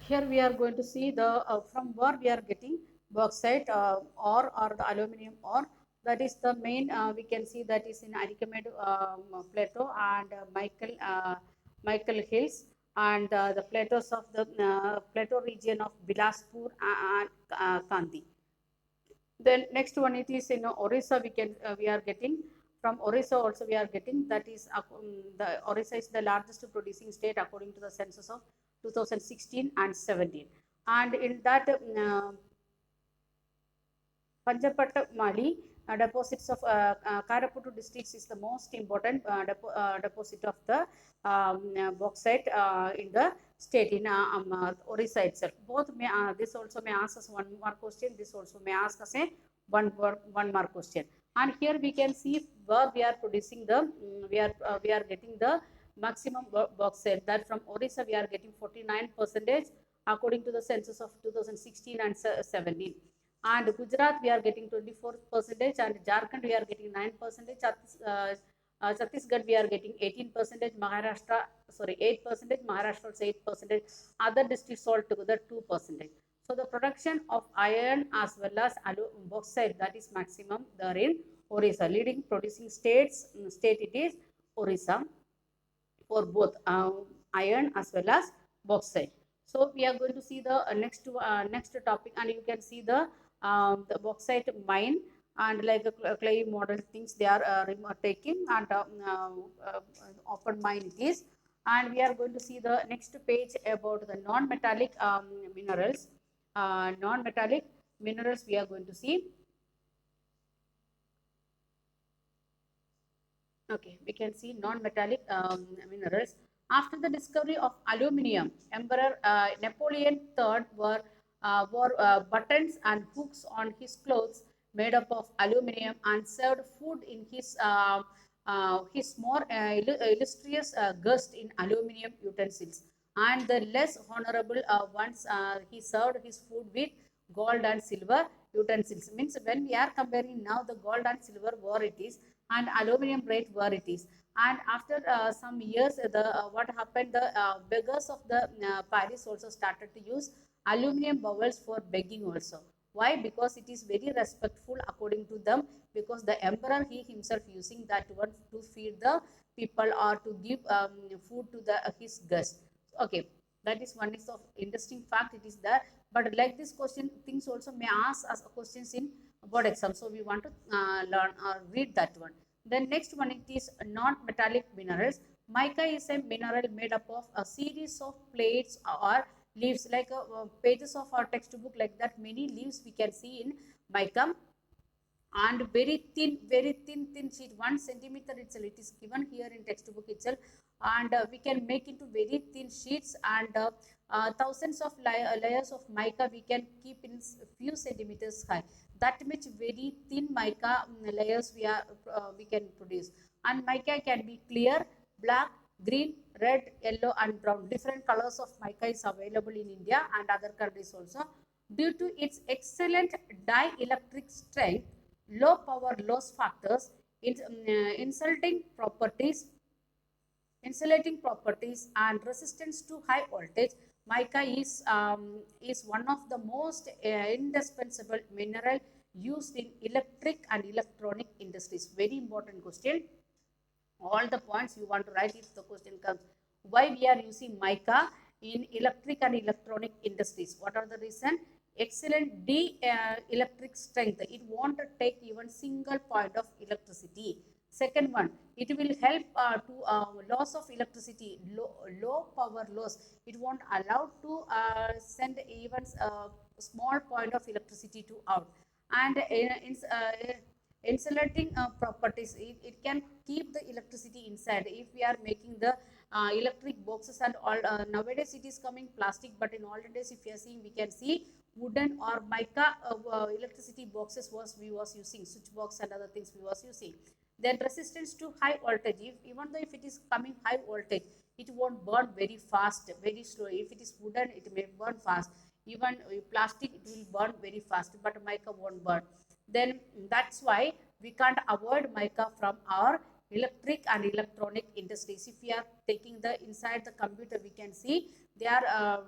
Here we are going to see the from where we are getting bauxite ore or the aluminum ore. That is the main. We can see that is in Archimedes plateau and Michael Hills and the plateaus of the plateau region of Bilaspur and Kandy. Then next one it is in Orissa we are getting from Orissa also we are getting that is the Orissa is the largest producing state according to the census of 2016 and 17, and in that Panjapatta Mali deposits of Karaputu districts is the most important deposit of the bauxite in the state in Orissa itself. Both may this also may ask us one more question. This also may ask us a one more question. And here we can see where we are producing the we are getting the maximum bauxite. That from Orissa we are getting 49% according to the census of 2016 and 17, and Gujarat we are getting 24%, and Jharkhand we are getting 9%, Chhattisgarh we are getting 18%, Maharashtra sorry 8%, Maharashtra also 8%, other districts altogether 2%. So the production of iron as well as bauxite, that is maximum there in Orissa. Leading producing state it is Orissa for both iron as well as bauxite. So we are going to see the next topic, and you can see the bauxite mine and like a clay model things they are taking, and open mine it is. And we are going to see the next page about the non-metallic minerals. Non-metallic minerals we are going to see. Okay, we can see non-metallic minerals. After the discovery of aluminium, Emperor Napoleon III wore buttons and hooks on his clothes made up of aluminium and served food in his more illustrious guest in aluminium utensils. And the less honorable ones, he served his food with gold and silver utensils. Means when we are comparing now the gold and silver where it is, and aluminum rate where it is. And after some years, the what happened? The beggars of the Paris also started to use aluminum bowls for begging also. Why? Because it is very respectful according to them. Because the emperor he himself using that one to feed the people or to give food to the his guests. Okay, that is one is of interesting fact. It is there, but like this question things also may ask us questions in board exam. So we want to learn or read that one. Then next one it is non-metallic minerals. Mica is a mineral made up of a series of plates or leaves, like pages of our textbook like that. Many leaves we can see in mica, and very thin sheet, 1 centimeter itself. It is given here in textbook itself, and we can make into very thin sheets, and thousands of layers of mica we can keep in few centimeters high. That much very thin mica layers we can produce. And mica can be clear, black, green, red, yellow, and brown. Different colors of mica is available in India and other countries also. Due to its excellent dielectric strength, low power loss factors, insulting properties, insulating properties, and resistance to high voltage, mica is one of the most indispensable mineral used in electric and electronic industries. Very important question. All the points you want to write if the question comes. Why we are using mica in electric and electronic industries? What are the reason? Excellent electric strength. It won't take even single point of electricity. Second one, it will help to loss of electricity, low power loss. It won't allow to send even small point of electricity to out. And insulating properties, it can keep the electricity inside. If we are making the electric boxes and all, nowadays it is coming plastic, but in olden days if you are seeing, we can see wooden or mica electricity boxes was using, switch box and other things we was using. Then resistance to high voltage. Even though if it is coming high voltage, it won't burn very fast, very slow. If it is wooden, it may burn fast. Even plastic, it will burn very fast, but mica won't burn. Then that's why we can't avoid mica from our electric and electronic industries. If we are taking the inside the computer, we can see they are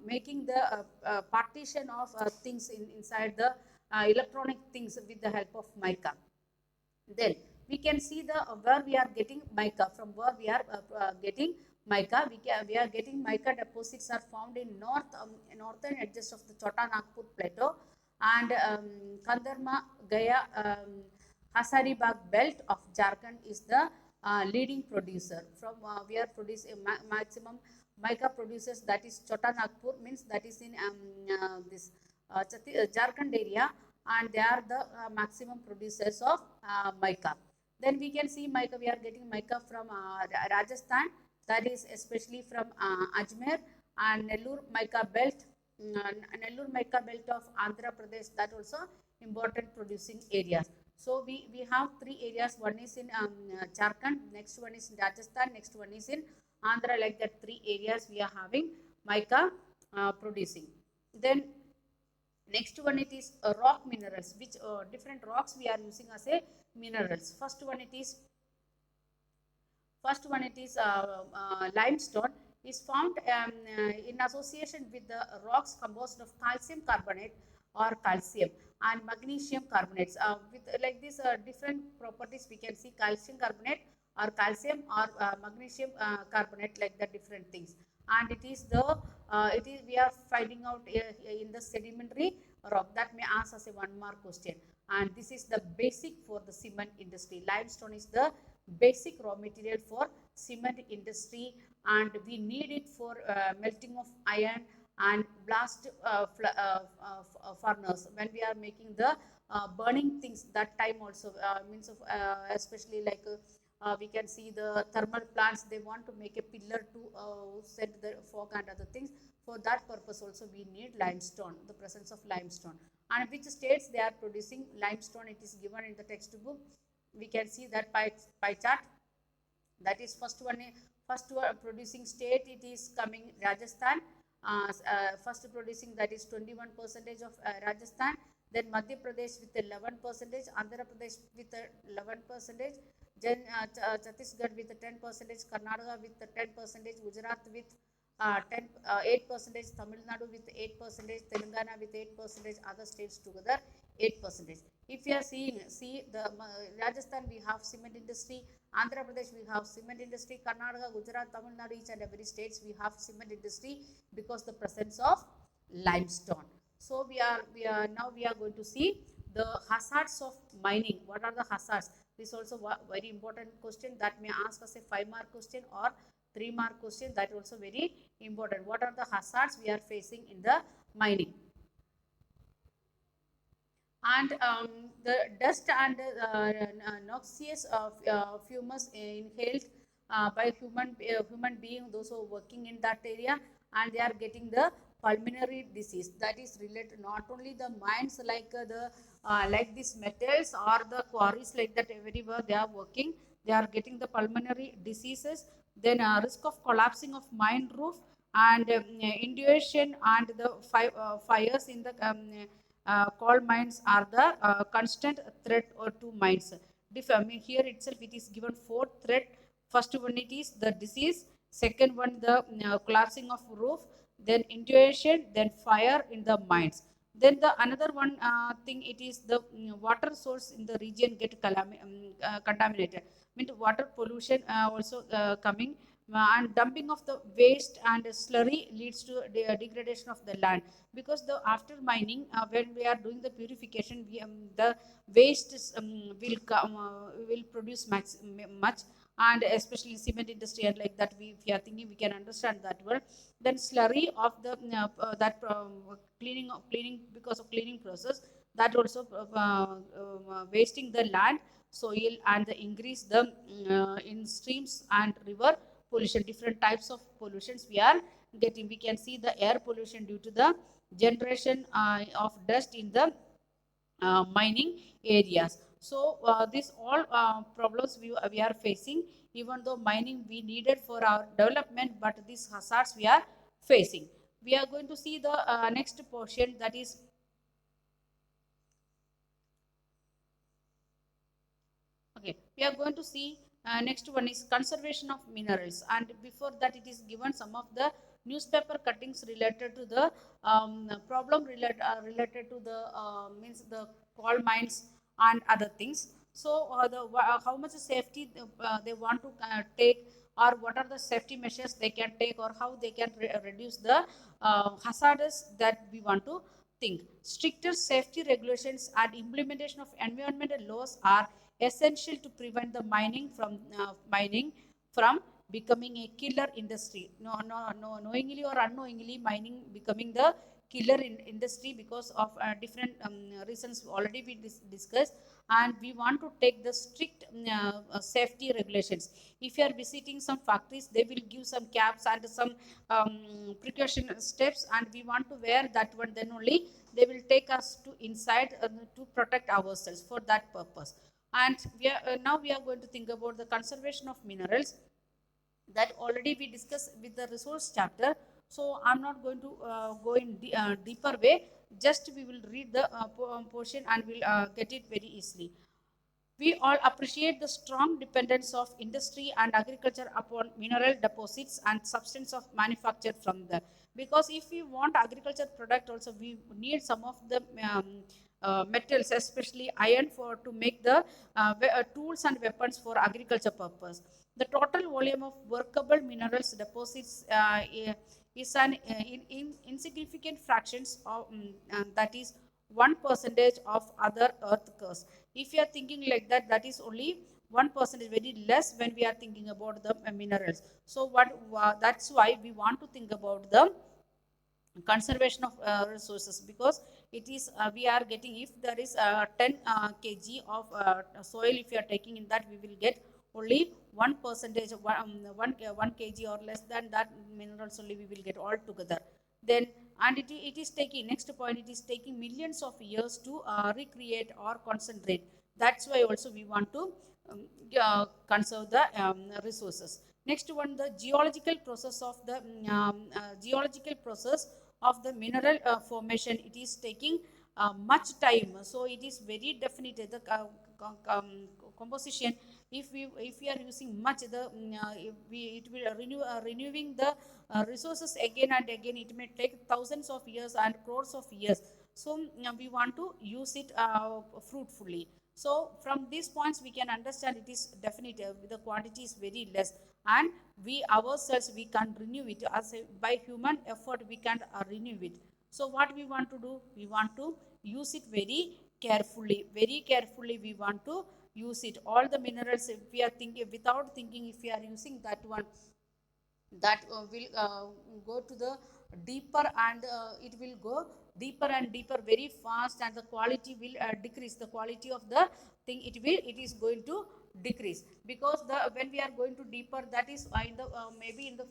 making the partition of things inside the electronic things with the help of mica. Then we can see the where we are getting mica, from where we are getting mica. We are getting mica deposits are found in northern edges of the Chota Nagpur plateau and Kandarma Gaya Hasaribagh belt of Jharkhand is the leading producer. From we are producing maximum mica producers, that is Chota Nagpur, means that is in this Jharkhand area, and they are the maximum producers of mica. Then we can see mica, we are getting mica from Rajasthan, that is especially from Ajmer, and Nellore mica belt, Nellore mica belt of Andhra Pradesh, that also important producing areas. So we have three areas, one is in Jharkhand, next one is in Rajasthan, next one is in Andhra, like that three areas we are having mica producing. Then next one it is rock minerals, which different rocks we are using as a minerals. First one it is limestone is found in association with the rocks composed of calcium carbonate or calcium and magnesium carbonates. With like these different properties, we can see calcium carbonate or calcium or magnesium carbonate, like the different things. And it is we are finding out in the sedimentary rock, that may ask us a 1 mark question. And this is the basic for the cement industry. Limestone is the basic raw material for cement industry, and we need it for melting of iron and blast furnace when we are making the burning things. That time also means of especially like we can see the thermal plants, they want to make a pillar to set the fog and other things. For that purpose also we need limestone, the presence of limestone. And which states they are producing limestone, it is given in the textbook. We can see that pie chart. That is first producing state, it is coming Rajasthan. First producing, that is 21% of Rajasthan. Then Madhya Pradesh with 11%, Andhra Pradesh with 11%, then Chhattisgarh with 10%, Karnataka with 10%, Gujarat with 8%, Tamil Nadu with 8%, Telangana with 8%, other states together 8%. If you are see the Rajasthan, we have cement industry, Andhra Pradesh we have cement industry, Karnataka, Gujarat, Tamil Nadu, each and every states we have cement industry because the presence of limestone. So we are going to see the hazards of mining. What are the hazards? This is also very important question that may ask us a 5-mark question or 3-mark question. That also very important. What are the hazards we are facing in the mining? And the dust and noxious fumes inhaled by human being, those who are working in that area, and they are getting the pulmonary disease. That is related not only the mines, like the like these metals or the quarries, like that everywhere they are working, they are getting the pulmonary diseases. Then risk of collapsing of mine roof and inundation and the fires in the coal mines are the constant threat or to mines. I mean, here itself it is given 4 threat. First one it is the disease, second one the collapsing of roof, then inundation, then fire in the mines. Then the another one thing, it is the water source in the region get contaminated. I mean, water pollution also coming, and dumping of the waste and slurry leads to degradation of the land, because the after mining when we are doing the purification, the waste will come will produce much, and especially cement industry and like that, if we are thinking, we can understand that well. Then slurry of the that cleaning because of cleaning process, that also wasting the land soil and the increase the in streams and river pollution. Different types of pollutions we are getting. We can see the air pollution due to the generation of dust in the mining areas. So these all problems we are facing, even though mining we needed for our development, but these hazards we are facing. We are going to see the next portion, that is okay. We are going to see next one is conservation of minerals, and before that it is given some of the newspaper cuttings related to the problem related to the means the coal mines and other things. So how much safety they want to take, or what are the safety measures they can take, or how they can reduce the hazards that we want to think. Stricter safety regulations and implementation of environmental laws are essential to prevent the mining from becoming a killer industry. No, knowingly or unknowingly, mining becoming the killer industry because of different reasons already we discussed. And we want to take the strict safety regulations. If you are visiting some factories, they will give some caps and some precaution steps, and we want to wear that one. Then only they will take us to inside to protect ourselves for that purpose. And now we are going to think about the conservation of minerals, that already we discussed with the resource chapter. So I'm not going to go in deeper way. Just we will read the portion and we'll get it very easily. We all appreciate the strong dependence of industry and agriculture upon mineral deposits and substance of manufacture from them. Because if we want agriculture product also, we need some of the metals, especially iron, for to make the tools and weapons for agriculture purpose. The total volume of workable minerals deposits is an insignificant fractions of that is 1% of other earth crust. If you are thinking like that, that is only 1%, very less when we are thinking about the minerals. So that's why we want to think about the conservation of resources, because it is we are getting, if there is 10 kg of soil, if you are taking in that, we will get only 1%, 1 kg or less than that minerals only we will get all together. Then, and it is taking, next point, it is taking millions of years to recreate or concentrate. That's why also we want to conserve the resources. Next one, the geological process of the geological process of the mineral formation. It is taking much time, so it is very definite the composition. If we are using much, the it will renewing the resources again and again, it may take thousands of years and crores of years. So we want to use it fruitfully. So from these points we can understand it is definitive, the quantity is very less, and we ourselves we can renew it as by human effort, we can renew it. So what we want to do, we want to use it very carefully, very carefully we want to use it. All the minerals, if we are thinking without thinking, if we are using that one, that will go to the deeper, and it will go deeper and deeper very fast, and the quality will decrease, the quality of the thing, it is going to decrease. Because the when we are going to deeper, that is in the maybe in the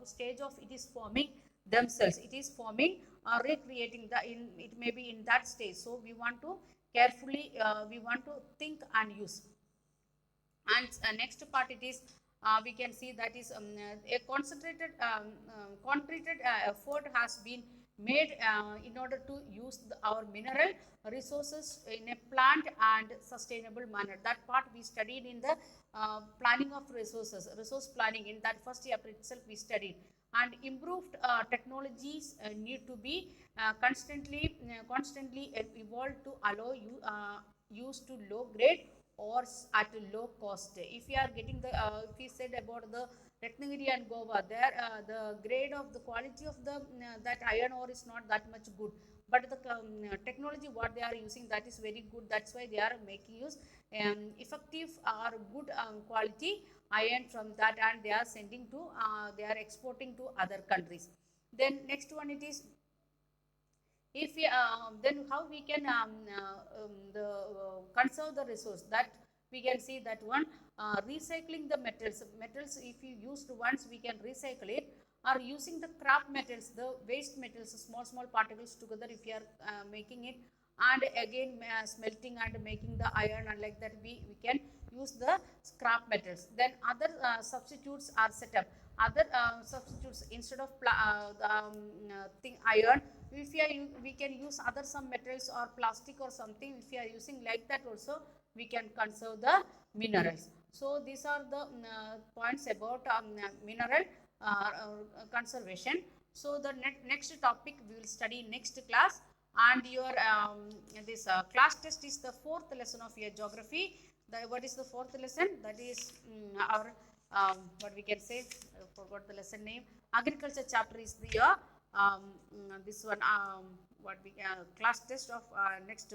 stage of it is forming themselves, it is forming recreating the in, it may be in that stage. So we want to carefully we want to think and use. And next part, it is we can see that is a concentrated effort has been made in order to use our mineral resources in a planned and sustainable manner. That part we studied in the planning of resources, resource planning, in that first year itself we studied. And improved technologies need to be constantly evolved to allow you use to low grade or at a low cost. If we are getting the, if we said about the Ratnagiri and Goa, there the grade of the quality of the that iron ore is not that much good, but the technology what they are using, that is very good. That's why they are making use effective or good quality iron from that, and they are sending to they are exporting to other countries. Then next one, it is, if we then how we can conserve the resource, that we can see that one, recycling the metals if you used once, we can recycle it, or using the scrap metals, the waste metals, small particles together, if you are making it, and again smelting and making the iron, and like that we can use the scrap metals. Then other substitutes are set up, other substitutes instead of thing iron, if we are we can use other some metals or plastic or something. If we are using like that also, we can conserve the minerals. So these are the points about mineral. conservation. So the next topic we will study next class, and your this class test is the fourth lesson of your geography. What is the fourth lesson? That is our what we can say, I forgot the lesson name. Agriculture chapter is the this one what we class test of next